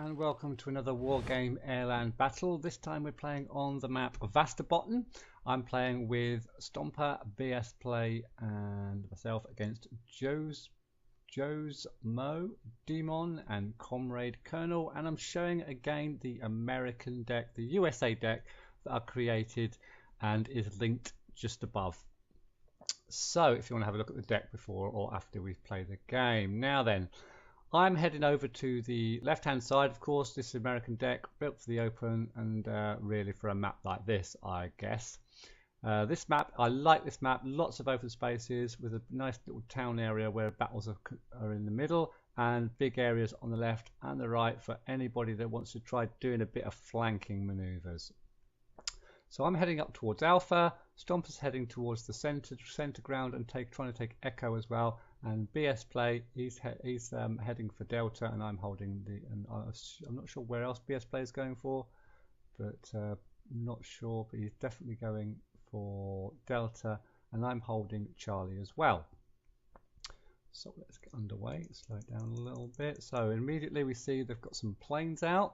and welcome to another Wargame Airland battle. This time we're playing on the map of Vasterbotten. I'm playing with Stomper, bsplay and myself against Joe's Mo, Demon and Comrade Colonel, and I'm showing again the American deck, the USA deck that I created and is linked just above. So if you want to have a look at the deck before or after we've played the game. Now then, I'm heading over to the left hand side. Of course, this American deck built for the open and really for a map like this, I guess. This map, I like this map, lots of open spaces with a nice little town area where battles are in the middle and big areas on the left and the right for anybody that wants to try doing a bit of flanking maneuvers. So I'm heading up towards Alpha, Stomper's heading towards the center ground and trying to take Echo as well, and bsplay he's heading for Delta, and I'm holding the, and I'm not sure where else bsplay is going for, but not sure, but he's definitely going for Delta, and I'm holding Charlie as well. So let's get underway, slow it down a little bit. So immediately we see they've got some planes out.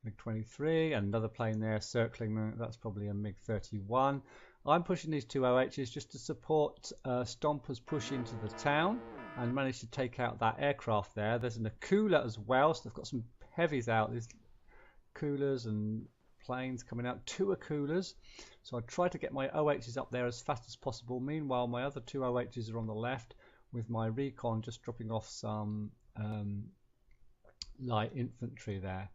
MiG-23, another plane there circling them. That's probably a MiG-31. I'm pushing these two OHs just to support Stomper's push into the town and manage to take out that aircraft there. There's an Akula as well, so they've got some heavies out. There's Akulas and planes coming out, two Akulas. So I try to get my OHs up there as fast as possible. Meanwhile, my other two OHs are on the left with my recon just dropping off some light infantry there.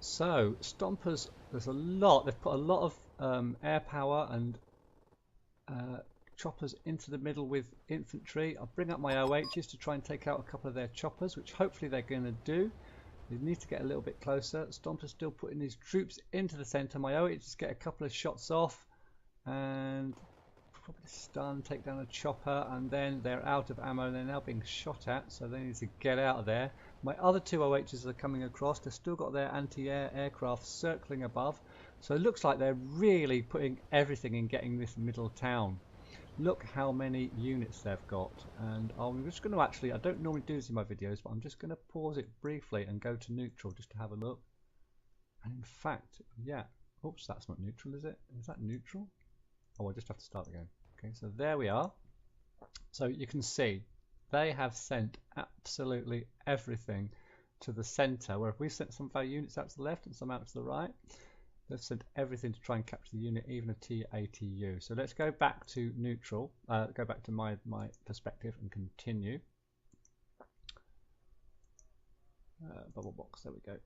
So Stompers, there's a lot, they've put a lot of air power and choppers into the middle with infantry. I'll bring up my OHs to try and take out a couple of their choppers, which hopefully they're going to do. They need to get a little bit closer. Stomper's still putting these troops into the center. My OHs get a couple of shots off and probably stun, take down a chopper, and then they're out of ammo and they're now being shot at, so they need to get out of there. My other two OHs are coming across. They've still got their anti-air aircraft circling above, so it looks like they're really putting everything in getting this middle town. Look how many units they've got, and I'm just going to actually, I don't normally do this in my videos, but I'm just going to pause it briefly and go to neutral just to have a look. And in fact, yeah, oops, that's not neutral, is it? Is that neutral? Oh, I just have to start again. Okay, so there we are. So you can see they have sent absolutely everything to the center, where if we sent some of our units out to the left and some out to the right, they've sent everything to try and capture the unit, even a TATU. So let's go back to neutral, go back to my perspective and continue. Bubblebox, there we go.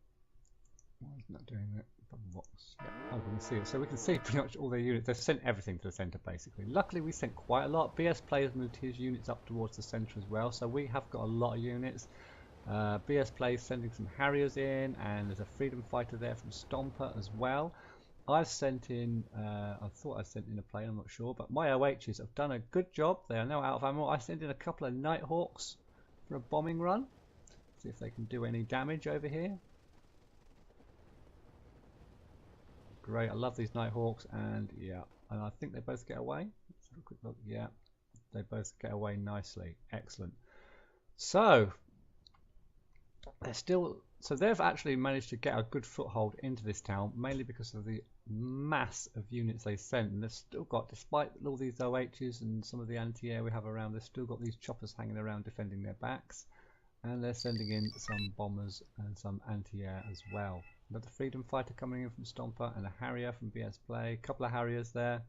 Why isn't that doing that? Bubblebox. Yeah, oh, we can see it. So we can see pretty much all their units. They've sent everything to the centre basically. Luckily we sent quite a lot. bsplay has moved his units up towards the centre as well. So we have got a lot of units. bsplay is sending some Harriers in, and there's a freedom fighter there from Stomper as well. I've sent in, I thought I sent in a plane, I'm not sure, but my OHs have done a good job. They are now out of ammo. I sent in a couple of Nighthawks for a bombing run. See if they can do any damage over here. Great, I love these Nighthawks, and yeah, and I think they both get away. Let's have a quick look. Yeah, they both get away nicely. Excellent. So they've actually managed to get a good foothold into this town, mainly because of the mass of units they sent. And they've still got, despite all these OHs and some of the anti-air we have around, they've still got these choppers hanging around defending their backs, and they're sending in some bombers and some anti-air as well. Another freedom fighter coming in from Stomper, and a Harrier from bsplay. A couple of Harriers there.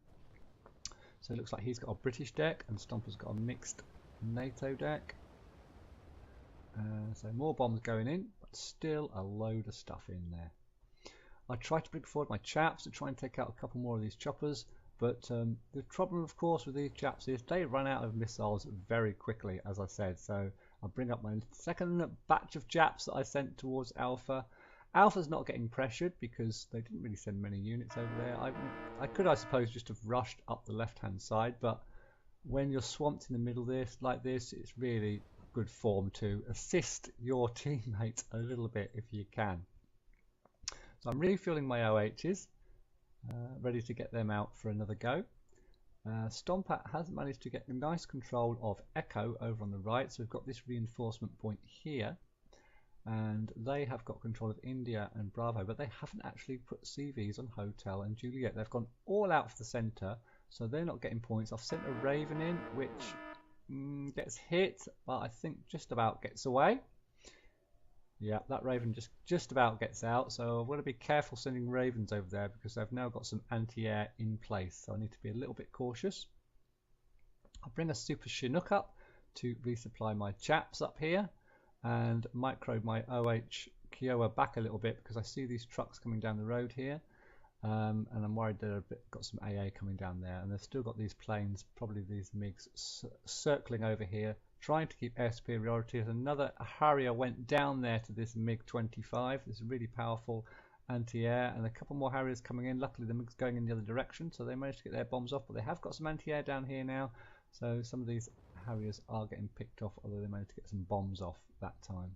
So it looks like he's got a British deck and Stomper's got a mixed NATO deck. So more bombs going in, but still a load of stuff in there. I try to bring forward my chaps to try and take out a couple more of these choppers, but the problem of course with these chaps is they run out of missiles very quickly, as I said. So I'll bring up my second batch of Japs that I sent towards Alpha. Alpha's not getting pressured because they didn't really send many units over there. I could, I suppose, just have rushed up the left-hand side, but when you're swamped in the middle like this, it's really good form to assist your teammates a little bit if you can. So I'm refueling my OHs, ready to get them out for another go. Stomper has managed to get nice control of Echo over on the right, so we've got this reinforcement point here. and they have got control of India and Bravo, but they haven't actually put CVs on Hotel and Juliet. They've gone all out for the centre, so they're not getting points. I've sent a Raven in, which gets hit, but I think just about gets away. Yeah, that Raven just about gets out, so I've got to be careful sending Ravens over there because they've now got some anti-air in place, so I need to be a little bit cautious. I'll bring a Super Chinook up to resupply my chaps up here and micro my OH Kiowa back a little bit because I see these trucks coming down the road here, and I'm worried they're got some AA coming down there, and they've still got these planes, probably these MiGs, circling over here, trying to keep air superiority. Another Harrier went down there to this MiG-25, this really powerful anti-air, and a couple more Harriers coming in. Luckily the MiG's going in the other direction, so they managed to get their bombs off, but they have got some anti-air down here now, so some of these Harriers are getting picked off, although they managed to get some bombs off that time.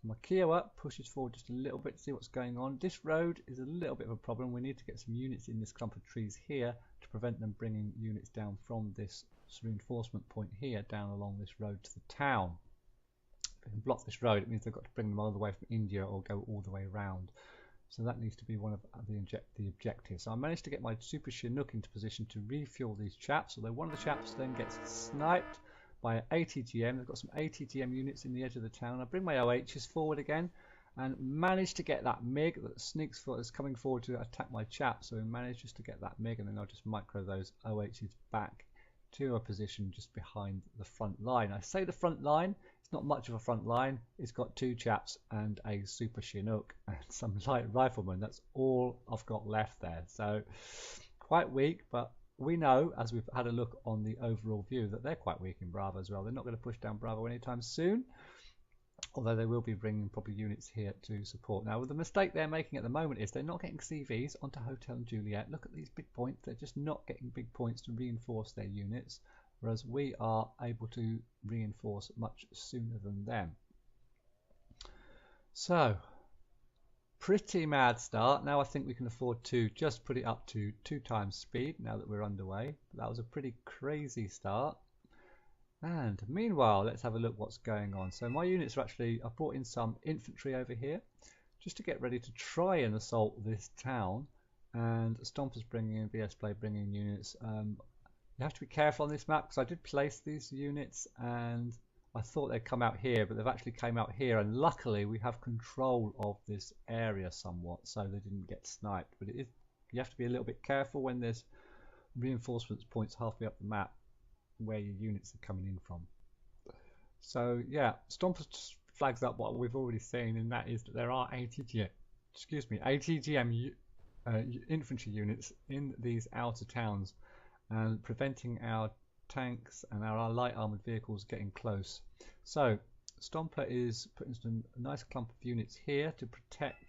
So my Kiowa pushes forward just a little bit to see what's going on. This road is a little bit of a problem. We need to get some units in this clump of trees here to prevent them bringing units down from this reinforcement point here down along this road to the town. If we can block this road, it means they've got to bring them all the way from India or go all the way around. So that needs to be one of the objectives. So I managed to get my Super Chinook into position to refuel these chaps, although one of the chaps then gets sniped by an ATGM. They've got some ATGM units in the edge of the town. I bring my OHs forward again and managed to get that MiG that sneaks forward, is coming forward to attack my chap. So we managed just to get that MiG, and then I'll just micro those OHs back to a position just behind the front line. I say the front line, it's not much of a front line. It's got two chaps and a Super Chinook and some light riflemen. That's all I've got left there. So quite weak, but we know, as we've had a look on the overall view, that they're quite weak in Bravo as well. They're not going to push down Bravo anytime soon, although they will be bringing probably units here to support. Now, the mistake they're making at the moment is they're not getting CVs onto Hotel and Juliet. Look at these big points. They're just not getting big points to reinforce their units, whereas we are able to reinforce much sooner than them. So, pretty mad start. Now I think we can afford to just put it up to 2 times speed now that we're underway. But that was a pretty crazy start. And meanwhile, let's have a look what's going on. So my units are actually, I've brought in some infantry over here just to get ready to try and assault this town. And Stomper's bringing in, bsplay bringing in units. You have to be careful on this map because I did place these units and I thought they'd come out here, but they've actually came out here, and luckily we have control of this area somewhat, so they didn't get sniped. But you have to be a little bit careful when there's reinforcements points halfway up the map where your units are coming in from. So yeah, Stomper flags up what we've already seen, and that is that there are ATGM infantry units in these outer towns and preventing our tanks and our light armored vehicles getting close. So Stomper is putting some nice clump of units here to protect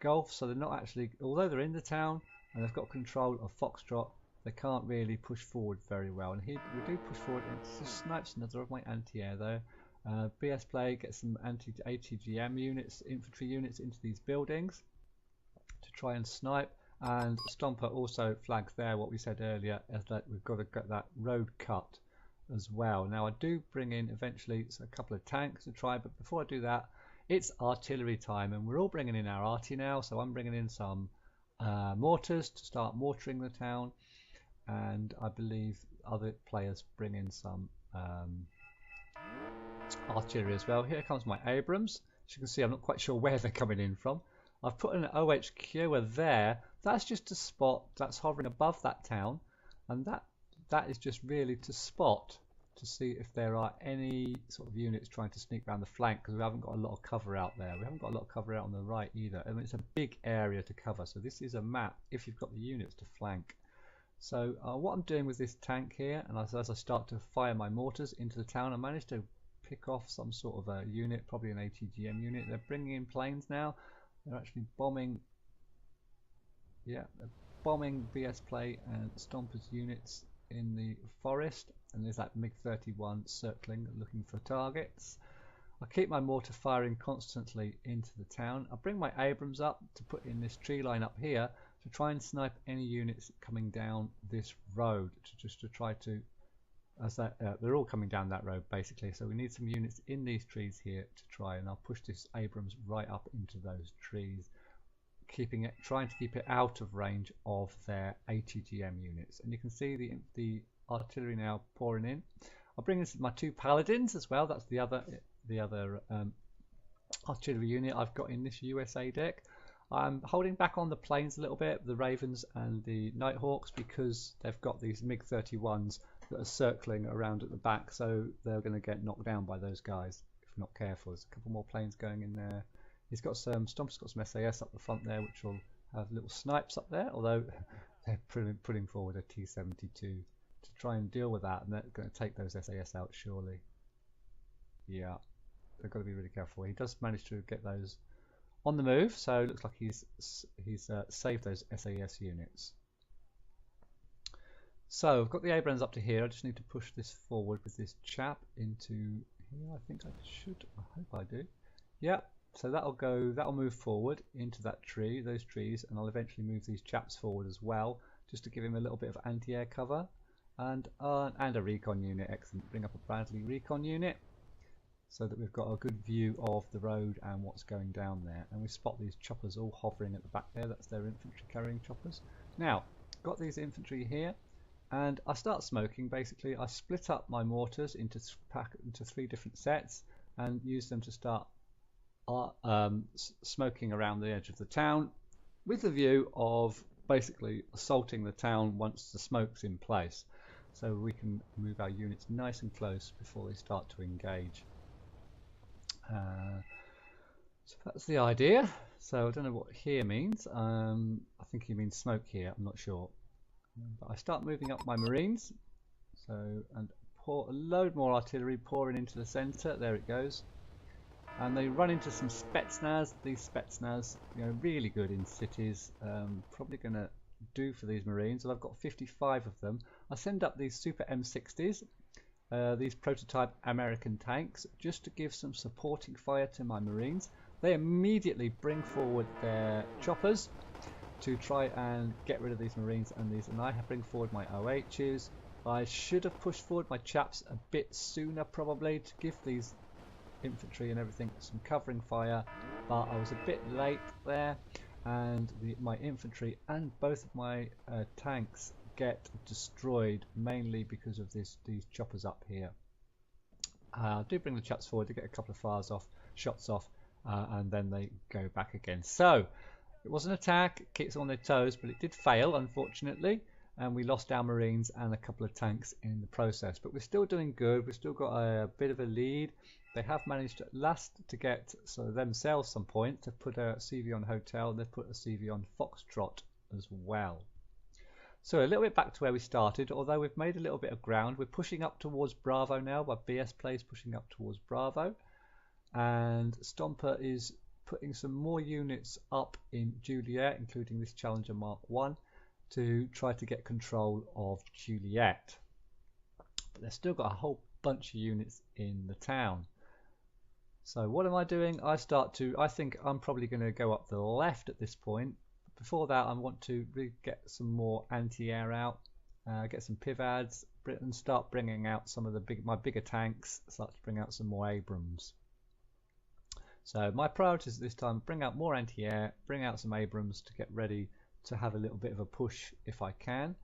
Gulf, so they're not actually, although they're in the town and they've got control of Foxtrot, they can't really push forward very well. And here we do push forward, and it just snipes another of my anti-air though. bsplay gets some anti-ATGM units, infantry units into these buildings to try and snipe. And Stomper also flags there what we said earlier, is that we've got to get that road cut as well. Now I do bring in eventually a couple of tanks to try, but before I do that, it's artillery time, and we're all bringing in our arty now. So I'm bringing in some mortars to start mortaring the town, and I believe other players bring in some artillery as well. Here comes my Abrams. As you can see, I'm not quite sure where they're coming in from. I've put an OH Kiowa there. That's just to spot, that's hovering above that town, and that is just really to spot to see if there are any sort of units trying to sneak around the flank, because we haven't got a lot of cover out there. We haven't got a lot of cover out on the right either. I mean, it's a big area to cover, so this is a map if you've got the units to flank. So what I'm doing with this tank here, and as I start to fire my mortars into the town, I managed to pick off some sort of a unit, probably an ATGM unit. They're bringing in planes now. They're actually bombing, yeah, they're bombing bsplay and Stomper's units in the forest, and there's that MiG-31 circling looking for targets. I keep my mortar firing constantly into the town. I bring my Abrams up to put in this tree line up here to try and snipe any units coming down this road, to try to as they're all coming down that road basically. So we need some units in these trees here to try, and I'll push this Abrams right up into those trees, trying to keep it out of range of their ATGM units. And you can see the artillery now pouring in. I'll bring in my 2 paladins as well. That's the other artillery unit I've got in this USA deck. I'm holding back on the planes a little bit, the Ravens and the Nighthawks, because they've got these MiG-31s that are circling around at the back, so they're going to get knocked down by those guys if we're not careful. There's a couple more planes going in there. Stomper's got some SAS up the front there, which will have little snipes up there, although they're putting forward a T-72 to try and deal with that, and they're going to take those SAS out surely. Yeah, they've got to be really careful. He does manage to get those on the move, so it looks like he's saved those SAS units. So I've got the Abrams up to here. I just need to push this forward with this chap into here. I think I should. I hope I do. Yeah. So that'll move forward into that tree, those trees, and I'll eventually move these chaps forward as well, just to give him a little bit of anti-air cover, and a recon unit. Excellent. Bring up a Bradley recon unit, so that we've got a good view of the road and what's going down there. And we spot these choppers all hovering at the back there. That's their infantry carrying choppers. Now, got these infantry here, and I start smoking. Basically, I split up my mortars into 3 different sets and use them to start smoking around the edge of the town, with the view of basically assaulting the town once the smoke's in place, so we can move our units nice and close before they start to engage. So that's the idea. So I don't know what here means. I think he means smoke here, I'm not sure. But I start moving up my Marines, and pour a load more artillery pouring into the centre. There it goes. And they run into some Spetsnaz. These Spetsnaz, really good in cities. Probably going to do for these Marines. And I've got 55 of them. I send up these Super M60s, these prototype American tanks, just to give some supporting fire to my Marines. They immediately bring forward their choppers to try and get rid of these Marines and I bring forward my OHs. I should have pushed forward my chaps a bit sooner, probably, to give these infantry and everything some covering fire, but I was a bit late there, and my infantry and both of my tanks get destroyed, mainly because of these choppers up here. I do bring the chaps forward to get a couple of shots off, and then they go back again. So it was an attack, it keeps them on their toes, but it did fail, unfortunately, and we lost our Marines and a couple of tanks in the process. But we're still doing good. We've still got a bit of a lead. They have managed at last to get themselves some point to put a CV on Hotel. They've put a CV on Foxtrot as well. So a little bit back to where we started, although we've made a little bit of ground. We're pushing up towards Bravo now. My bsplay is pushing up towards Bravo, and Stomper is putting some more units up in Juliet, including this Challenger Mark 1, to try to get control of Juliet. But they've still got a whole bunch of units in the town. So what am I doing? I think I'm probably going to go up the left at this point. Before that, I want to really get some more anti-air out, get some PIVADs, and start bringing out some of my bigger tanks, start to bring out some more Abrams. So my priorities at this time: bring out more anti-air, bring out some Abrams to get ready to have a little bit of a push if I can.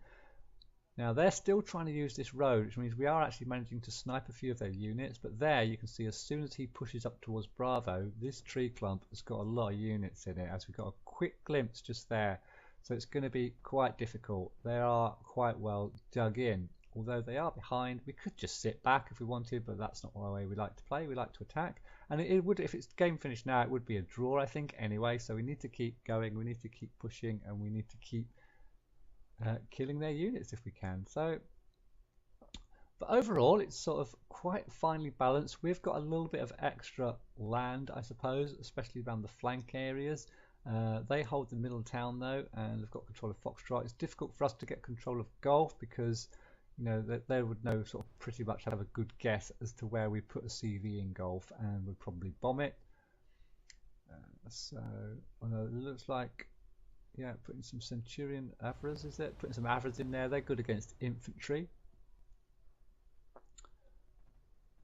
Now they're still trying to use this road, which means we are actually managing to snipe a few of their units, but there you can see as soon as he pushes up towards Bravo, this tree clump has got a lot of units in it, as we've got a quick glimpse just there. So it's going to be quite difficult. They are quite well dug in, although they are behind. We could just sit back if we wanted, but that's not the way we like to play. We like to attack, and it would, if it's game finished now, it would be a draw, I think, anyway. So we need to keep going, we need to keep pushing, and we need to keep killing their units if we can. So, but overall it's sort of quite finely balanced. We've got a little bit of extra land, I suppose, especially around the flank areas. They hold the middle town though, and they've got control of Foxtrot. It's difficult for us to get control of Gulf because they would know, sort of pretty much have a good guess as to where we put a CV in Gulf and would probably bomb it. So it looks like, yeah, putting some Centurion Avras, is it? Putting some Avras in there. They're good against infantry.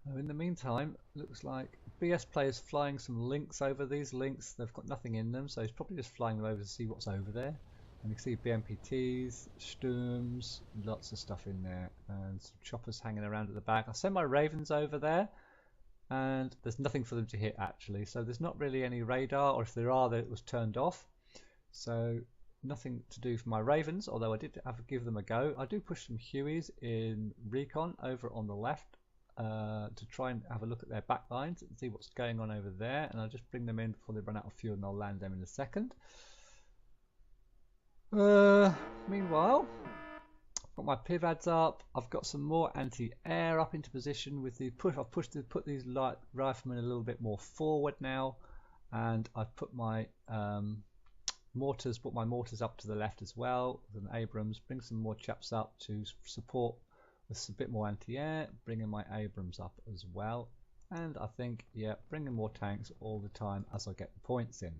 In the meantime, looks like bsplay is flying some links over. These links, they've got nothing in them, so he's probably just flying them over to see what's over there. And you can see BMPTs, Sturms, lots of stuff in there, and some choppers hanging around at the back. I send my Ravens over there, and there's nothing for them to hit actually, so there's not really any radar, or if there are, it was turned off. So nothing to do for my Ravens, although I did have to give them a go. I do push some Hueys in recon over on the left to try and have a look at their back lines and see what's going on over there, and I'll just bring them in before they run out of fuel and I'll land them in a second. Meanwhile, I've got my pivads up. I've got some more anti-air up into position with the push. I've put these light riflemen a little bit more forward now, and I've put my mortars up to the left as well with an Abrams. Bring some more chaps up to support with a bit more anti-air. Bringing my Abrams up as well, and I think, yeah, bringing more tanks all the time as I get the points in.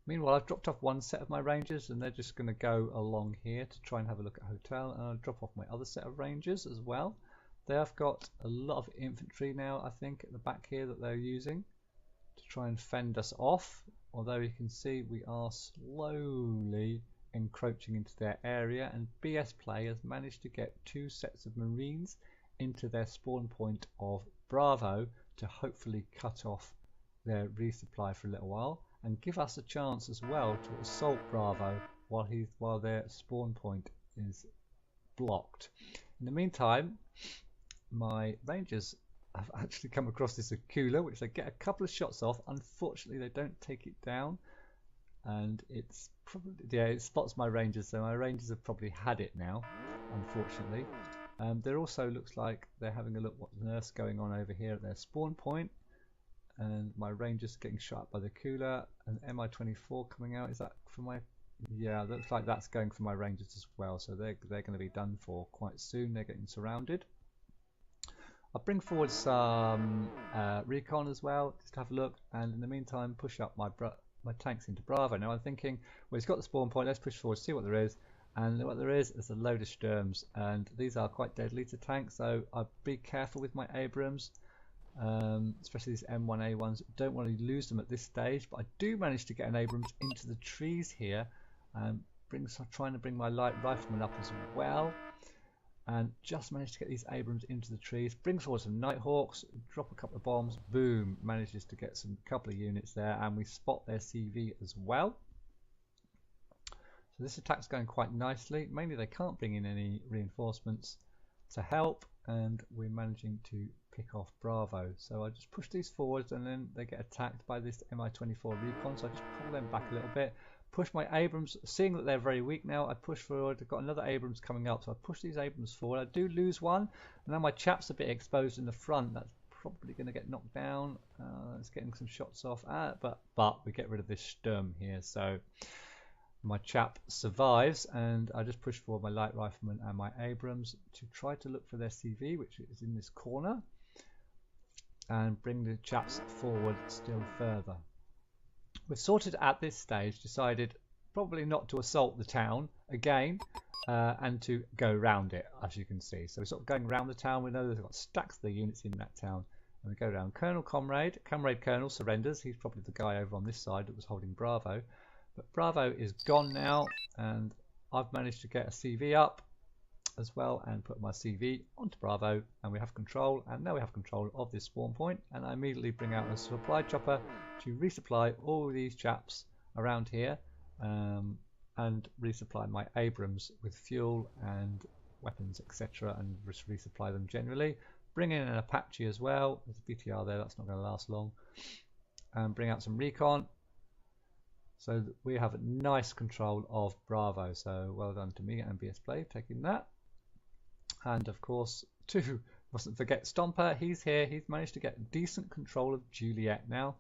Meanwhile, I've dropped off one set of my Rangers, and they're just going to go along here to try and have a look at hotel, and I'll drop off my other set of Rangers as well. They have got a lot of infantry now, I think, at the back here that they're using to try and fend us off, although you can see we are slowly encroaching into their area, and bsplay has managed to get 2 sets of Marines into their spawn point of Bravo to hopefully cut off their resupply for a little while, and give us a chance as well to assault Bravo while their spawn point is blocked. In the meantime, my Rangers have actually come across this Encircle, which they get a couple of shots off. Unfortunately, they don't take it down, and it's probably, yeah, it spots my Rangers, so my Rangers have probably had it now, unfortunately. There also looks like they're having a look what on earth's going on over here at their spawn point. And my Rangers getting shot up by the cooler, and MI-24 coming out. Is that for my? Yeah, looks like that's going for my Rangers as well. So they're going to be done for quite soon. They're getting surrounded. I'll bring forward some recon as well, just to have a look. And in the meantime, push up my tanks into Bravo. Now I'm thinking, well, it's got the spawn point. Let's push forward, see what there is. And what there is a load of Sturms, and these are quite deadly to tanks. So I'll be careful with my Abrams. Especially these M1A1s, don't want to lose them at this stage, but I do manage to get an Abrams into the trees here, and trying to bring my light rifleman up as well, and just managed to get these Abrams into the trees. Bring forward some Nighthawks, drop a couple of bombs, boom, manages to get some couple of units there, and we spot their CV as well. So this attack's going quite nicely. Mainly they can't bring in any reinforcements to help, and we're managing to pick off Bravo. So I just push these forwards, and then they get attacked by this Mi-24 recon, so I just pull them back a little bit, push my Abrams, seeing that they're very weak now, I push forward. I've got another Abrams coming up, so I push these Abrams forward. I do lose one, and now my chap's a bit exposed in the front. That's probably going to get knocked down. It's getting some shots off, but we get rid of this Sturm here, so my chap survives, and I just push forward my light rifleman and my Abrams to try to look for their CV, which is in this corner, and bring the chaps forward still further. We've sorted at this stage decided probably not to assault the town again, and to go around it, as you can see. So we're sort of going around the town. We know they've got stacks of the units in that town, and we go down. Comrade Colonel surrenders. He's probably the guy over on this side that was holding Bravo, but Bravo is gone now, and I've managed to get a CV up as well and put my CV onto Bravo, and we have control, and now we have control of this spawn point, and I immediately bring out a supply chopper to resupply all these chaps around here, and resupply my Abrams with fuel and weapons, etc., and just resupply them generally. Bring in an Apache as well. There's a BTR there, that's not going to last long. And bring out some recon, so that we have a nice control of Bravo. So well done to me and bsplay taking that. And of course, mustn't forget Stomper. He's here. He's managed to get decent control of Juliet now.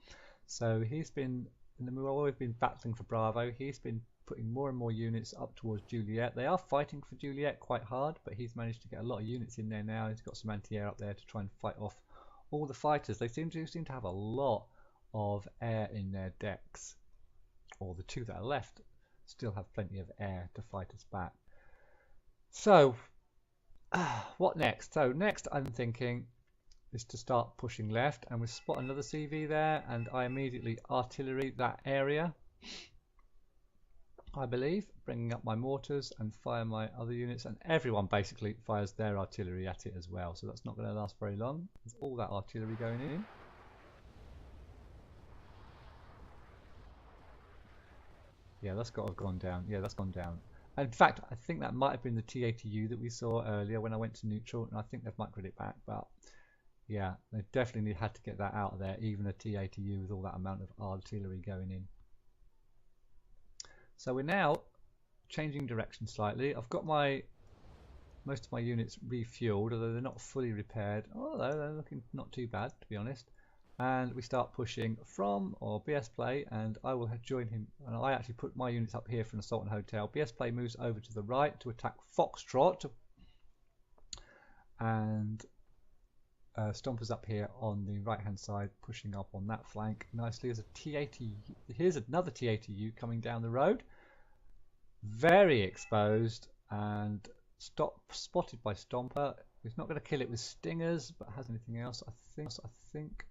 So he's been, we've been battling for Bravo. He's been putting more and more units up towards Juliet. They are fighting for Juliet quite hard, but he's managed to get a lot of units in there now. He's got some anti-air up there to try and fight off all the fighters. They seem to have a lot of air in their decks, or the two that are left still have plenty of air to fight us back. So what next? So next I'm thinking is to start pushing left, and we spot another CV there, and I immediately artillery that area, I believe, bringing up my mortars and fire my other units, and everyone basically fires their artillery at it as well, so that's not going to last very long. There's all that artillery going in. Yeah, that's got to have gone down. Yeah, that's gone down. In fact, I think that might have been the T-80U that we saw earlier when I went to neutral, and I think they've microed it back, but yeah, they definitely had to get that out of there, even a T-80U with all that amount of artillery going in. So we're now changing direction slightly. I've got most of my units refueled, although they're not fully repaired, although they're looking not too bad, to be honest. And we start pushing from bsplay, and I will join him, and I actually put my units up here for an assault and hotel. bsplay moves over to the right to attack Foxtrot, and Stomper's up here on the right hand side pushing up on that flank nicely. There's a T-80, here's another T-80U coming down the road, very exposed and spotted by Stomper. He's not going to kill it with stingers, but has anything else. I think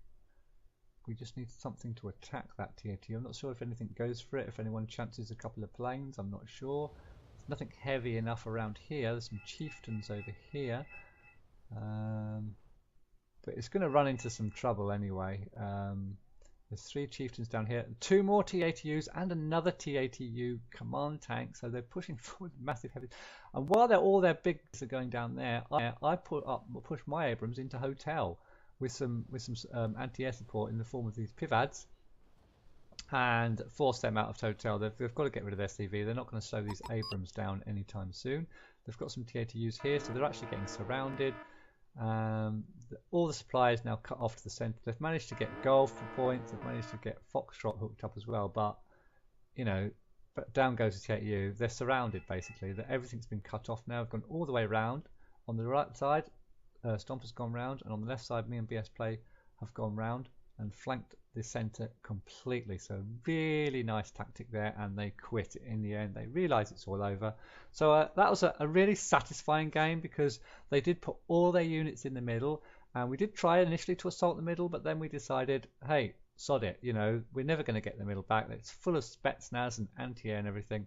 we just need something to attack that T-80U. I'm not sure if anything goes for it, if anyone chances a couple of planes, I'm not sure. There's nothing heavy enough around here. There's some chieftains over here. But it's going to run into some trouble anyway. There's 3 chieftains down here, 2 more T-80Us and another T-80U command tank, so they're pushing forward massive heavy. And while all their bigs are going down there, I push my Abrams into hotel with some anti-air support in the form of these pivads, and force them out of hotel. They've got to get rid of their CV. They're not going to slow these Abrams down anytime soon. They've got some T-80Us here, so they're actually getting surrounded. All the supplies now cut off to the centre. They've managed to get Golf for points. They've managed to get Foxtrot hooked up as well, but you know, but down goes the T-80U. They're surrounded basically. Everything's been cut off now. We've gone all the way around. On the right side, Stomper's gone round, and on the left side, me and bsplay have gone round and flanked the centre completely. So really nice tactic there, and they quit in the end. They realise it's all over. So that was a really satisfying game, because they did put all their units in the middle, and we did try initially to assault the middle, but then we decided, hey, sod it, you know, we're never going to get the middle back. It's full of Spetsnaz and anti-air and everything.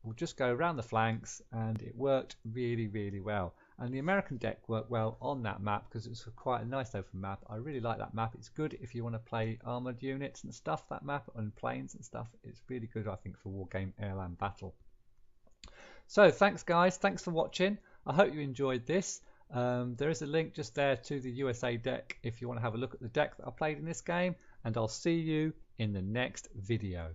We'll just go around the flanks, and it worked really, really well. And the American deck worked well on that map because it's quite a nice open map. I really like that map. It's good if you want to play armoured units and stuff, that map, and planes and stuff. It's really good, I think, for Wargame Airland Battle. So thanks guys, thanks for watching. I hope you enjoyed this. There is a link just there to the USA deck if you want to have a look at the deck that I played in this game, and I'll see you in the next video.